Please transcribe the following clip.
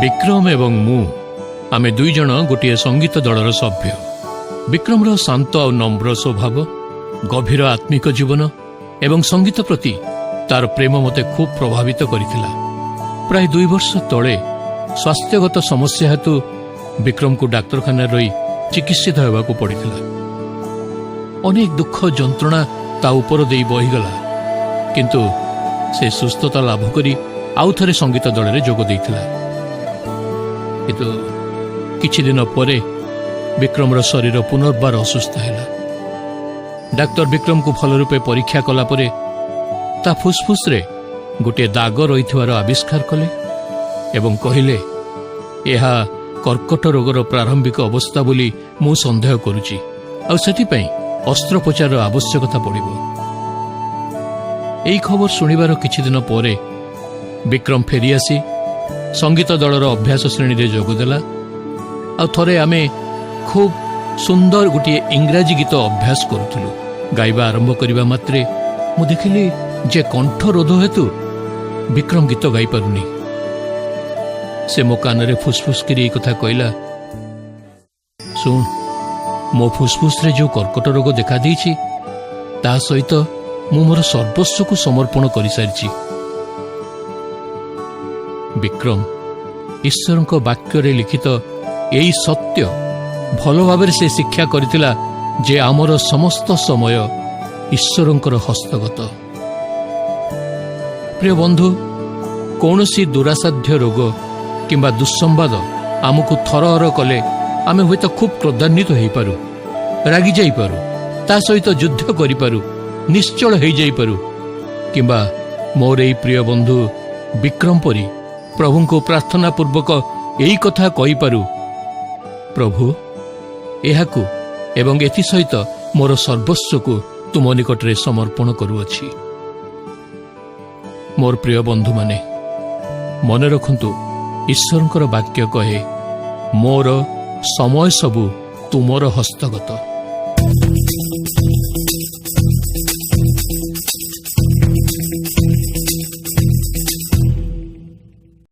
विक्रम एवं मु आमे दुई जन गोटे संगीत दलर सभ्य। विक्रमर शांत और नम्र स्वभाव, गभीर आत्मिक जीवन एवं संगीत प्रति तार प्रेम मते खूब प्रभावित करिथिला। प्राय 2 वर्ष तले स्वास्थ्यगत समस्या हेतु विक्रम को डाक्तरखाना रही चिकित्सित होगाकू पड़िथिला। अनेक दुख जंत्रणा ता उपर देई बहिगला, किंतु से सुस्थता लाभ करी आउ थरे संगीत दल में जोग देइथिला। किंतु किछि दिन परे विक्रमर शरीर पुनर्बार असुस्थ हैला। डाक्तर विक्रम को फल रूपे परीक्षा कला परे ता फुसफुस रे गोटे दाग रहिथिवार आविष्कार कले एवं कहिले एहा कर्कट रोगर प्रारंभिक अवस्था बोली मु संदेह करुची आ सेथिपई अस्त्रोपचार आवश्यकता पड़िबो। एई खबर सुनिबार किछि दिन परे विक्रम फेरी आसी संगीत दलर अभ्यास श्रेणी रे जोग देला। आ थरे आमे खूब सुंदर गोटे इंग्राजी गीत अभ्यास करुथुलु। गाइबा आरंभ करिबा मात्रे मु देखिली जे कंठ रोध हेतु विक्रम गीत गाई पारुनी। से मो कान रे फुसफुस करी कथा कहला, सुन मो फुसफुस रे जो कर्कट रोग देखा देइछि ता सहित मु मोर सर्वस्व को समर्पण करि सारिछि। विक्रम ईश्वर वाक्य रे लिखित एई सत्य भल भाव से शिक्षा करथिला जे आमर समस्त समय ईश्वरंकर हस्तगत। प्रिय बंधु, कौनसी दुरासाध्य रोग किंबा दुस्संवाद आमको थरहर कले आमे हुएत खूब क्रोधान्वित हो पारू, रागी जाई पारू, ता सहित युद्ध करि पारू, निश्चल हो जाई पारू, किंबा मोर एई प्रिय बंधु विक्रम परी प्रभु को प्रार्थना पूर्वक यही कथा कहि पारू, प्रभु एहाकू एवं एथि सहित मोर सर्वस्व को तुम निकटरे समर्पण करुअछि। मोर प्रिय बंधु माने मन रखंतु, ईश्वरंकर वाक्य कहे मोर समय सबु तुमर हस्तगत।